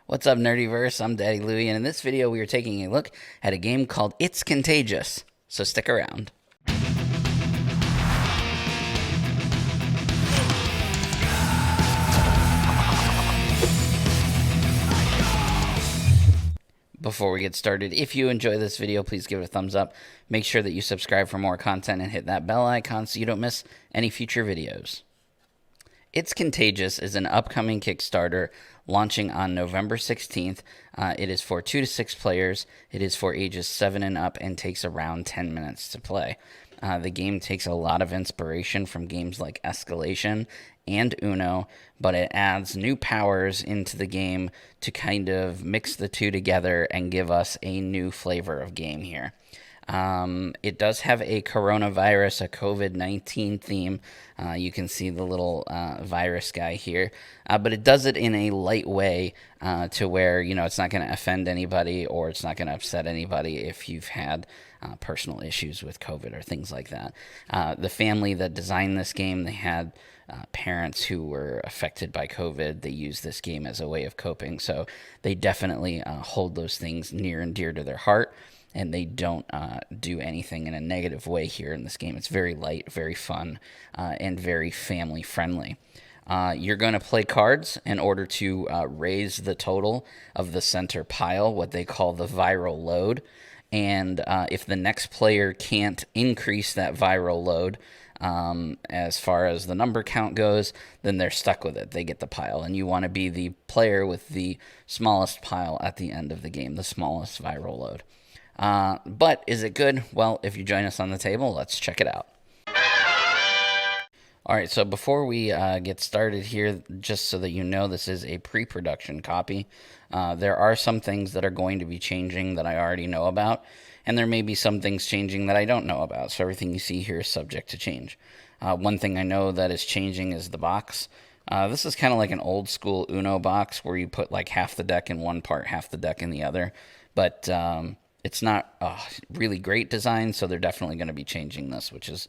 What's up, Nerdyverse? I'm Daddy Louie, and in this video, we are taking a look at a game called It's Contagious. So stick around. Before we get started, if you enjoy this video, please give it a thumbs up. Make sure that you subscribe for more content and hit that bell icon so you don't miss any future videos. It's Contagious is an upcoming Kickstarter launching on November 16th. It is for 2 to 6 players. It is for ages 7 and up and takes around 10 minutes to play. The game takes a lot of inspiration from games like Escalation and Uno, but it adds new powers into the game to kind of mix the two together and give us a new flavor of game here. It does have a coronavirus, a COVID-19 theme. You can see the little virus guy here, but it does it in a light way to where, it's not going to offend anybody or it's not going to upset anybody if you've had personal issues with COVID or things like that. The family that designed this game, they had parents who were affected by COVID. They use this game as a way of coping, so they definitely hold those things near and dear to their heart. And they don't do anything in a negative way here in this game. It's very light, very fun, and very family-friendly. You're going to play cards in order to raise the total of the center pile, what they call the viral load. And if the next player can't increase that viral load, as far as the number count goes, then they're stuck with it. They get the pile. And you want to be the player with the smallest pile at the end of the game, the smallest viral load. But is it good? Well, if you join us on the table, let's check it out. All right, so before we get started here, just so that you know, this is a pre-production copy. There are some things that are going to be changing that I already know about, and there may be some things changing that I don't know about, so everything you see here is subject to change. One thing I know that is changing is the box. This is kind of like an old school Uno box where you put like half the deck in one part, half the deck in the other, but it's not a really great design, so they're definitely going to be changing this, which is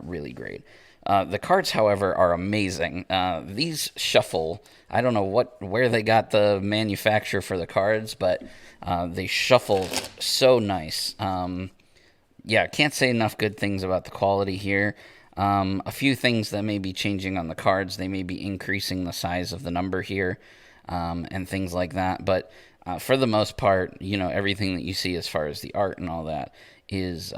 really great. The cards, however, are amazing. These shuffle. I don't know where they got the manufacturer for the cards, but they shuffle so nice. Yeah, can't say enough good things about the quality here. A few things that may be changing on the cards. They may be increasing the size of the number here, and things like that, but for the most part, everything that you see as far as the art and all that is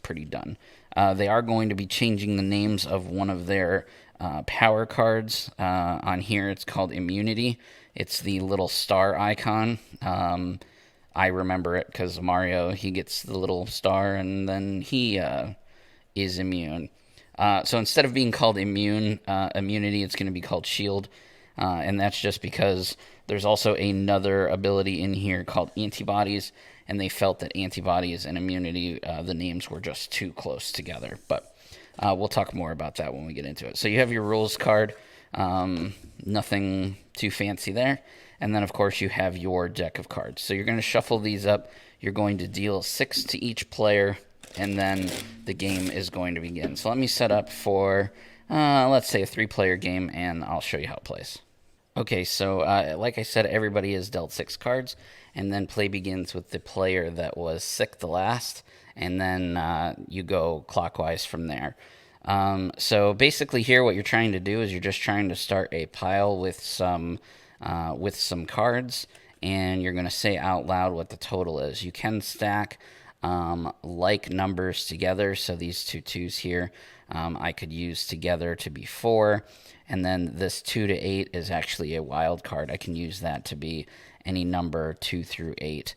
pretty done. They are going to be changing the names of one of their power cards. On here, it's called Immunity. It's the little star icon. I remember it because Mario, he gets the little star and then he is immune. So instead of being called Immunity, it's going to be called Shield. And that's just because there's also another ability in here called Antibodies, and they felt that Antibodies and Immunity, the names were just too close together. But we'll talk more about that when we get into it. So you have your rules card, nothing too fancy there. And then, of course, you have your deck of cards. So you're going to shuffle these up. You're going to deal 6 to each player, and then the game is going to begin. So let me set up for, let's say, a 3-player game, and I'll show you how it plays. Okay, so like I said, everybody is dealt 6 cards, and then play begins with the player that was sick the last, and then you go clockwise from there. So basically here what you're trying to do is you're just trying to start a pile with some cards, and you're going to say out loud what the total is. You can stack like numbers together, so these two 2s here I could use together to be 4. And then this 2 to 8 is actually a wild card. I can use that to be any number 2 through 8.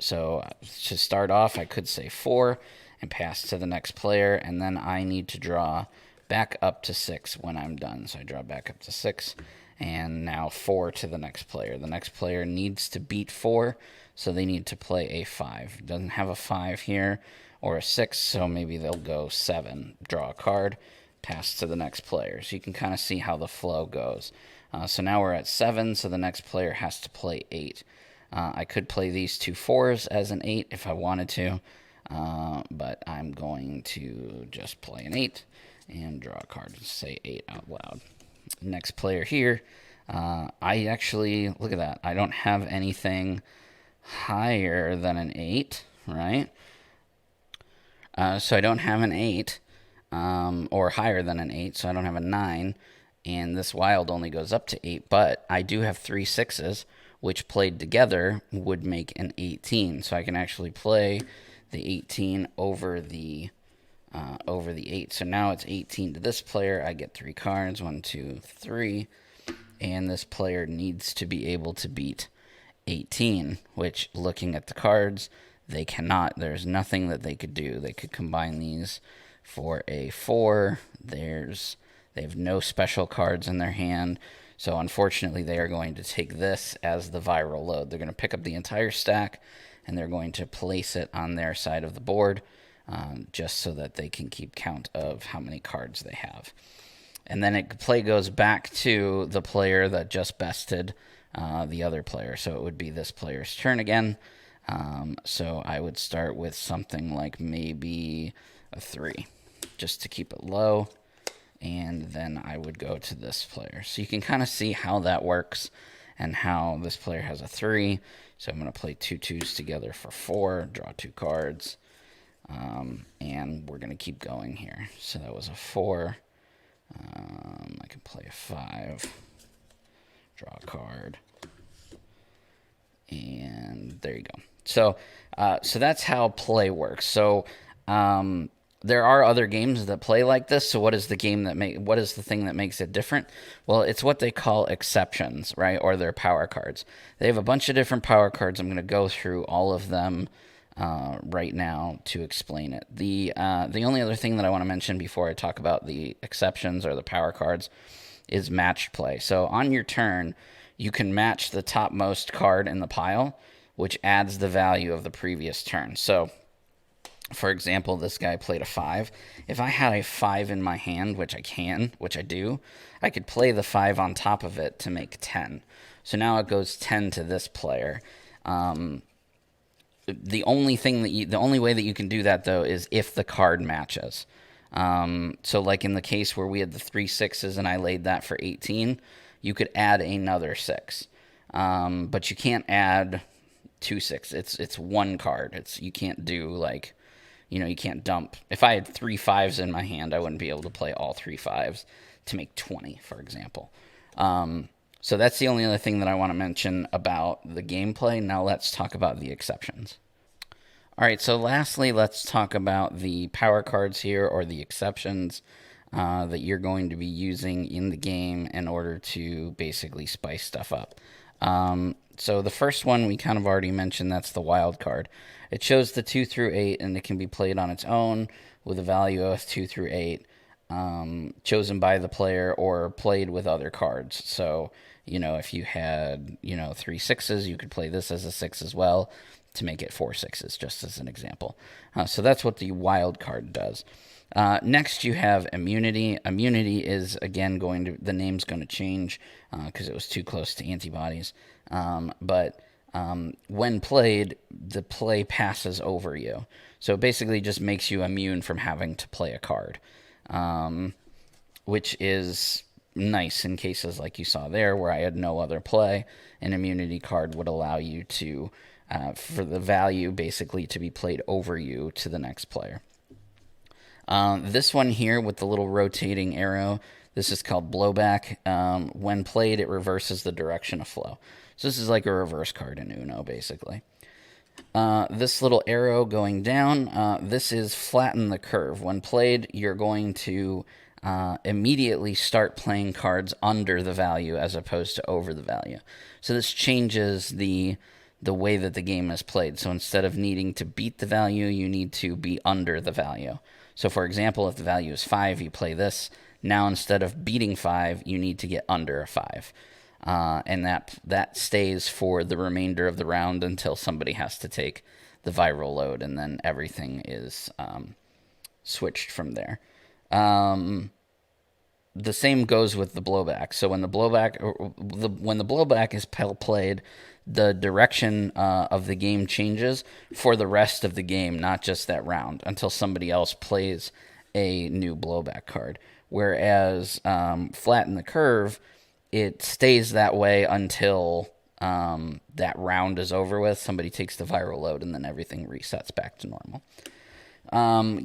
So to start off, I could say 4 and pass to the next player, and then I need to draw back up to 6 when I'm done. So I draw back up to 6, and now 4 to the next player. The next player needs to beat 4, so they need to play a 5. Doesn't have a 5 here or a 6, so maybe they'll go 7. Draw a card, pass to the next player. So you can kind of see how the flow goes. So now we're at 7, so the next player has to play 8. I could play these 2 4s as an 8 if I wanted to, but I'm going to just play an 8 and draw a card and say 8 out loud. Next player here I actually, look at that. I don't have anything higher than an 8, right? So I don't have an 8, or higher than an 8, so I don't have a 9. And this wild only goes up to 8, but I do have 3 6s, which played together would make an 18. So I can actually play the 18 over the 8. So now it's 18 to this player. I get 3 cards, 1, 2, 3. And this player needs to be able to beat 18, which, looking at the cards, they cannot. There's nothing that they could do. They could combine these for a 4. They have no special cards in their hand. So unfortunately, they are going to take this as the viral load. They're going to pick up the entire stack, and they're going to place it on their side of the board, just so that they can keep count of how many cards they have. And then play goes back to the player that just bested the other player. So it would be this player's turn again. So I would start with something like maybe a 3, just to keep it low. And then I would go to this player. So you can kind of see how that works and how this player has a 3. So I'm going to play 2 2s together for 4, draw 2 cards. And we're going to keep going here. So that was a 4. I can play a 5, draw a card, and there you go. So that's how play works. So there are other games that play like this. So what is the thing that makes it different? Well, it's what they call exceptions, right? Or their power cards. They have a bunch of different power cards. I'm going to go through all of them right now to explain it. The only other thing that I want to mention before I talk about the exceptions or the power cards is matched play. So on your turn, you can match the topmost card in the pile, which adds the value of the previous turn. So, for example, this guy played a 5. If I had a 5 in my hand, which I do, I could play the 5 on top of it to make 10. So now it goes 10 to this player. The only way that you can do that, though, is if the card matches. So like in the case where we had the 3 6s and I laid that for 18, you could add another 6. But you can't add 2 6s. It's one card. You can't do you can't dump. If I had 3 5s in my hand, I wouldn't be able to play all 3 5s to make 20, for example. So that's the only other thing that I want to mention about the gameplay. Now let's talk about the exceptions. All right, so lastly, let's talk about the power cards here, or the exceptions that you're going to be using in the game in order to basically spice stuff up. So the first one we kind of already mentioned, that's the wild card. It shows the 2 through 8, and it can be played on its own with a value of 2 through 8, chosen by the player or played with other cards. So, if you had, 3 6s, you could play this as a 6 as well to make it 4 6s, just as an example. So that's what the wild card does. Next, you have immunity. Immunity is, again, the name's going to change because it was too close to antibodies. But when played, the play passes over you. So it basically just makes you immune from having to play a card, which is nice in cases like you saw there where I had no other play. An immunity card would allow you to, for the value basically to be played over you to the next player. This one here with the little rotating arrow, this is called blowback. When played, it reverses the direction of flow. So this is like a reverse card in Uno, basically. This little arrow going down, this is flatten the curve. When played, you're going to immediately start playing cards under the value as opposed to over the value. So this changes the way that the game is played. So instead of needing to beat the value, you need to be under the value. So for example, if the value is 5, you play this. Now instead of beating 5, you need to get under a 5. And that stays for the remainder of the round until somebody has to take the viral load, and then everything is switched from there. The same goes with the blowback. So when the blowback is played, the direction of the game changes for the rest of the game, not just that round, until somebody else plays a new blowback card. Whereas flatten the curve, it stays that way until that round is over with. Somebody takes the viral load, and then everything resets back to normal.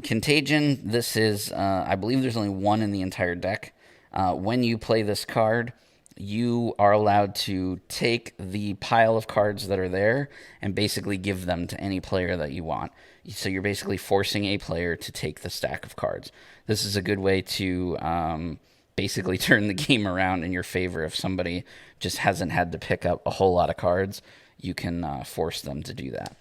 Contagion, this is, I believe there's only one in the entire deck. When you play this card, you are allowed to take the pile of cards that are there and basically give them to any player that you want. So you're basically forcing a player to take the stack of cards. This is a good way to basically turn the game around in your favor. If somebody just hasn't had to pick up a whole lot of cards, you can force them to do that.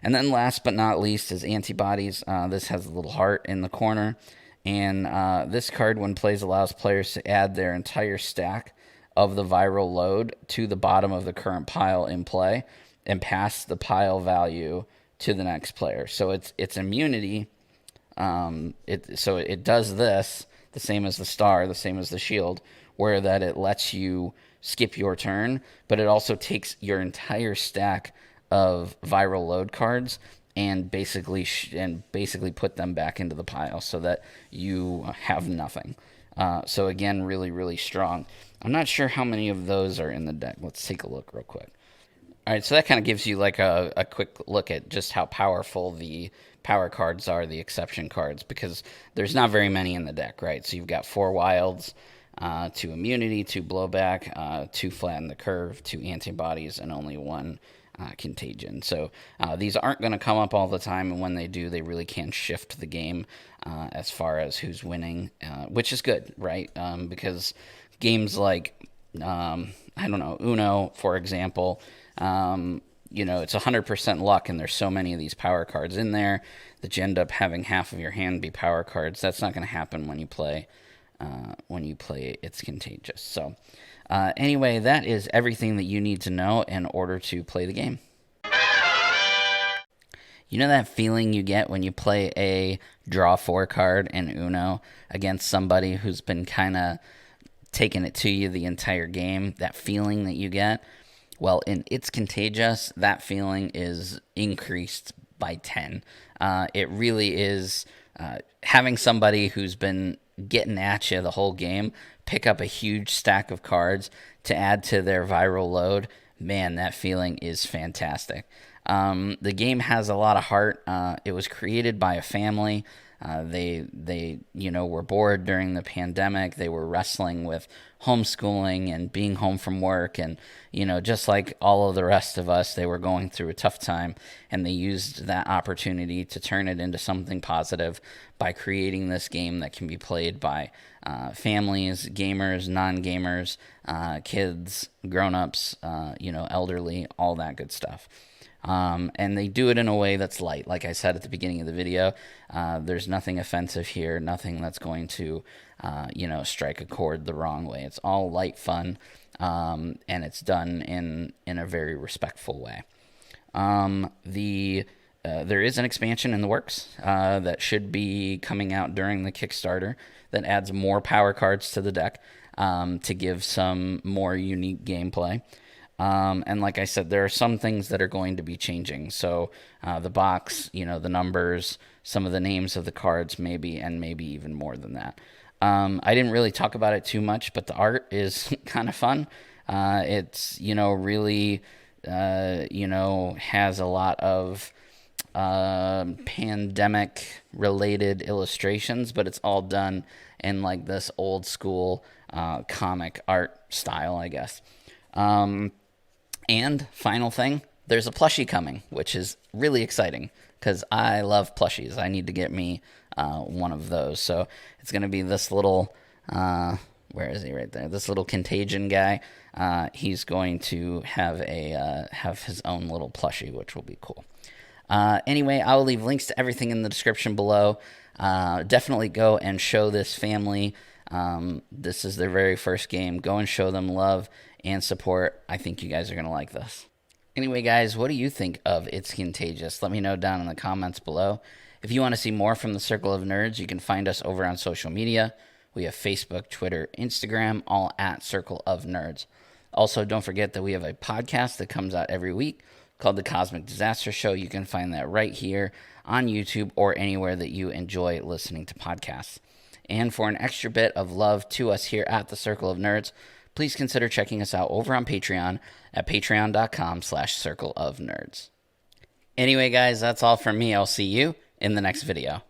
And then last but not least is antibodies. This has a little heart in the corner. And this card, when plays, allows players to add their entire stack of the viral load to the bottom of the current pile in play and pass the pile value to the next player. So it's immunity. So it does this, the same as the star, the same as the shield, where that it lets you skip your turn, but it also takes your entire stack of viral load cards and basically put them back into the pile so that you have nothing. So again, really, really strong. I'm not sure how many of those are in the deck. Let's take a look real quick. All right, so that kind of gives you like a quick look at just how powerful the power cards are, the exception cards, because there's not very many in the deck, right? So you've got 4 wilds, 2 immunity, 2 blowback, 2 flatten the curve, 2 antibodies, and only 1 contagion. So these aren't going to come up all the time, and when they do, they really can shift the game as far as who's winning, which is good, right? Because games like, I don't know, Uno, for example, it's 100% luck, and there's so many of these power cards in there that you end up having half of your hand be power cards. That's not going to happen when you play It's Contagious. So anyway, that is everything that you need to know in order to play the game. You know that feeling you get when you play a draw 4 card in Uno against somebody who's been kind of taking it to you the entire game? That feeling that you get? Well, in It's Contagious, that feeling is increased by 10. It really is having somebody who's been getting at you the whole game pick up a huge stack of cards to add to their viral load. Man, that feeling is fantastic. The game has a lot of heart. It was created by a family. They were bored during the pandemic. They were wrestling with homeschooling and being home from work, and just like all of the rest of us, they were going through a tough time, and they used that opportunity to turn it into something positive by creating this game that can be played by families, gamers, non-gamers, kids, grown-ups, elderly, all that good stuff. And they do it in a way that's light. Like I said at the beginning of the video, there's nothing offensive here, nothing that's going to, strike a chord the wrong way. It's all light fun, and it's done in a very respectful way. There is an expansion in the works that should be coming out during the Kickstarter that adds more power cards to the deck to give some more unique gameplay. And like I said, there are some things that are going to be changing. So the box, the numbers, some of the names of the cards, maybe, and maybe even more than that. I didn't really talk about it too much, but the art is kind of fun. It's, really, has a lot of pandemic-related illustrations, but it's all done in like this old school comic art style, I guess. And final thing, there's a plushie coming, which is really exciting because I love plushies. I need to get me one of those. So it's going to be this little, where is he right there? This little Contagion guy. He's going to have have his own little plushie, which will be cool. Anyway, I will leave links to everything in the description below. Definitely go and show this family. This is their very first game. Go and show them love and support. I think you guys are going to like this. Anyway, guys, what do you think of It's Contagious? Let me know down in the comments below. If you want to see more from the Circle of Nerds, you can find us over on social media. We have Facebook, Twitter, Instagram, all at Circle of Nerds. Also, don't forget that we have a podcast that comes out every week called The Cosmic Disaster Show. You can find that right here on YouTube or anywhere that you enjoy listening to podcasts. And for an extra bit of love to us here at the Circle of Nerds, please consider checking us out over on Patreon at patreon.com/circleofnerds. Anyway, guys, that's all from me. I'll see you in the next video.